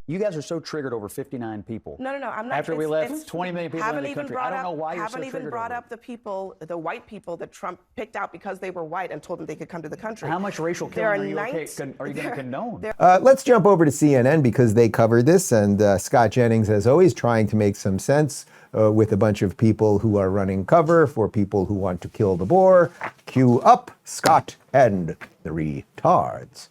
You guys are so triggered over 59 people. No, I'm not. After we left 20 million people in the country, I don't know why you're so triggered. Haven't even brought up the white people that Trump picked out because they were white and told them they could come to the country. How much racial killing are you going to condone? Let's jump over to CNN because they covered this, and Scott Jennings, as always, trying to make some sense with a bunch of people who are running cover for people who want to kill the boar. Cue up Scott and the retards.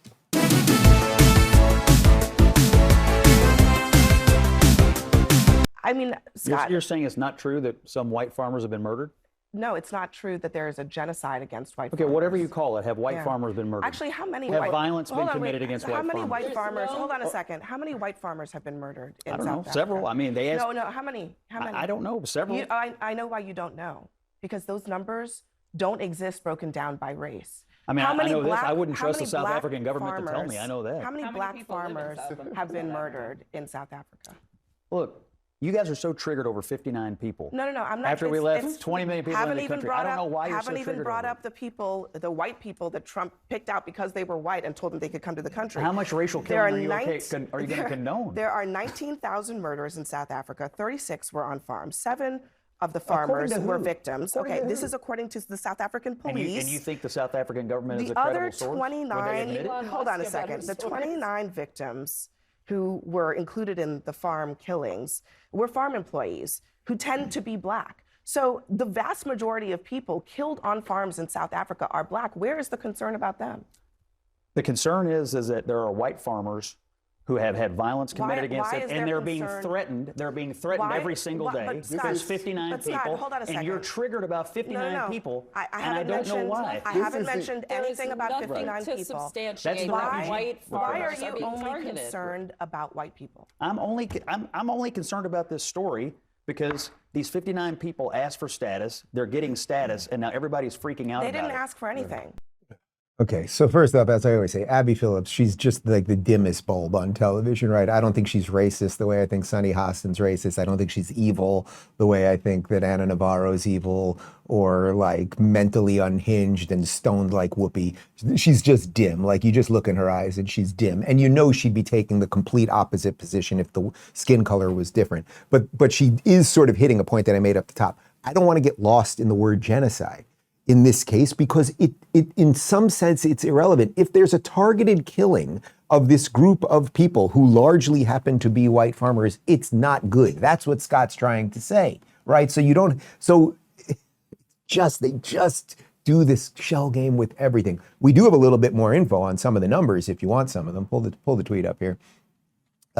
I mean, Scott, you're saying it's not true that some white farmers have been murdered? No, it's not true that there is a genocide against white farmers. Okay, whatever you call it, have white farmers been murdered? Actually, how many have violence been committed against white farmers? How many white farmers? Hold on a second. How many white farmers have been murdered in South Africa? I don't know. Several. I mean, they asked. No. How many? I don't know. Several. I know why you don't know, because those numbers don't exist broken down by race. I mean, I know this. I wouldn't trust the South African government to tell me. I know that. How many black farmers have been murdered in South Africa? Look, you guys are so triggered over 59 people. No, I'm not. After we left 20 million people in the country, I don't know why you're so triggered. Haven't even brought up the white people that Trump picked out because they were white and told them they could come to the country. How much racial killing are you going to condone? There are 19,000 murders in South Africa. 36 were on farms. 7 of the farmers were victims. Okay, this is according to the South African police. And you think the South African government is a credible source? The other 29, hold on a second, the 29 victims who were included in the farm killings were farm employees who tend to be black. So the vast majority of people killed on farms in South Africa are black. Where is the concern about them? The concern is that there are white farmers who have had violence committed against them, and they're being threatened. They're being threatened every single day. There's 59 people, hold on a second. And you're triggered about 59 people, and I don't know why. I haven't mentioned anything about 59 people. That's the why are you only concerned about white people? I'm only concerned about this story because these 59 people asked for status. They're getting status, and now everybody's freaking out about it. They didn't ask for anything. Okay, so first up, as I always say, Abby Phillips, she's just like the dimmest bulb on television, right? I don't think she's racist the way I think Sunny Hostin's racist. I don't think she's evil the way I think that Anna Navarro's evil, or like mentally unhinged and stoned like Whoopi. She's just dim. Like, you just look in her eyes and she's dim. And you know she'd be taking the complete opposite position if the skin color was different. But she is sort of hitting a point that I made up the top. I don't want to get lost in the word genocide in this case, because it in some sense, it's irrelevant. If there's a targeted killing of this group of people who largely happen to be white farmers, it's not good. That's what Scott's trying to say, right? So they just do this shell game with everything. We do have a little bit more info on some of the numbers if you want some of them. Pull the tweet up here.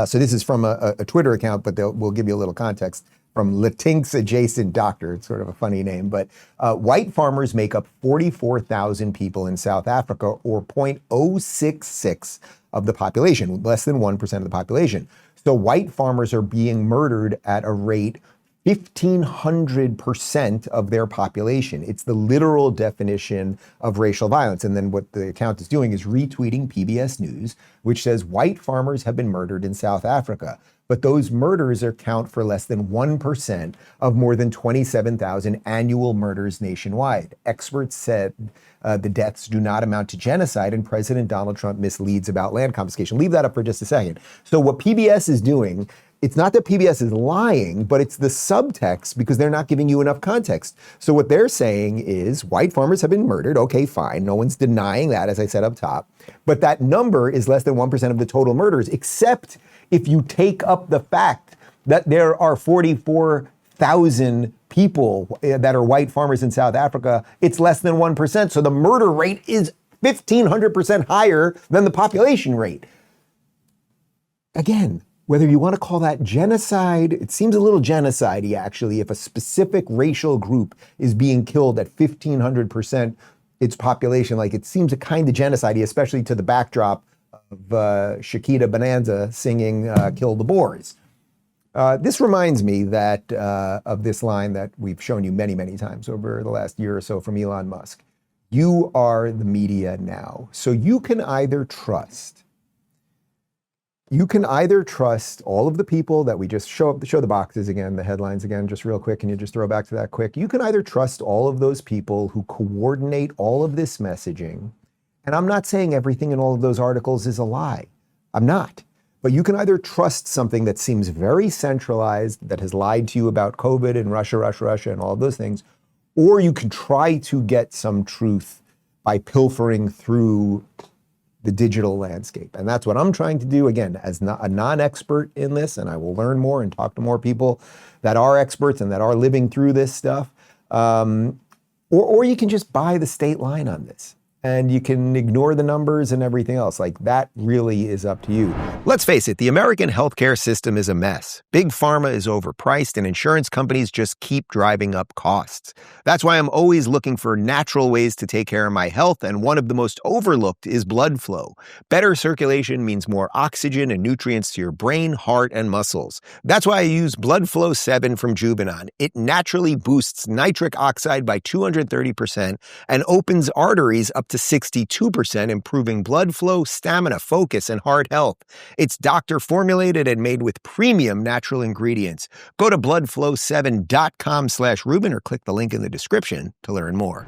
So this is from a Twitter account, but we'll give you a little context. From Latinx Adjacent Doctor, it's sort of a funny name, but white farmers make up 44,000 people in South Africa, or 0.066 of the population, less than 1% of the population. So white farmers are being murdered at a rate 1,500% of their population. It's the literal definition of racial violence. And then what the account is doing is retweeting PBS News, which says white farmers have been murdered in South Africa. But those murders account for less than 1% of more than 27,000 annual murders nationwide. Experts said the deaths do not amount to genocide, and President Donald Trump misleads about land confiscation. Leave that up for just a second. So what PBS is doing, it's not that PBS is lying, but it's the subtext, because they're not giving you enough context. So what they're saying is white farmers have been murdered. Okay, fine. No one's denying that, as I said up top. But that number is less than 1% of the total murders, except if you take up the fact that there are 44,000 people that are white farmers in South Africa, it's less than 1%. So the murder rate is 1,500% higher than the population rate. Again, whether you want to call that genocide, it seems a little genocide-y actually, if a specific racial group is being killed at 1,500% its population. Like, it seems a kind of genocide-y, especially to the backdrop of Shakita Bonanza singing Kill the Boers. This reminds me that of this line that we've shown you many, many times over the last year or so from Elon Musk. You are the media now. So you can either trust all of the people that we just show the boxes again, the headlines again, just real quick. Can you just throw back to that quick? You can either trust all of those people who coordinate all of this messaging. And I'm not saying everything in all of those articles is a lie. I'm not. But you can either trust something that seems very centralized, that has lied to you about COVID and Russia, and all of those things, or you can try to get some truth by pilfering through the digital landscape. And that's what I'm trying to do, again, as a non-expert in this, and I will learn more and talk to more people that are experts and that are living through this stuff. Or you can just buy the state line on this. And you can ignore the numbers and everything else. Like, that really is up to you. Let's face it, the American healthcare system is a mess. Big pharma is overpriced and insurance companies just keep driving up costs. That's why I'm always looking for natural ways to take care of my health, and one of the most overlooked is blood flow. Better circulation means more oxygen and nutrients to your brain, heart, and muscles. That's why I use BloodFlow 7 from Juvenon. It naturally boosts nitric oxide by 230% and opens arteries up to 62%, improving blood flow, stamina, focus, and heart health. It's doctor formulated and made with premium natural ingredients. Go to bloodflow7.com/Rubin or click the link in the description to learn more.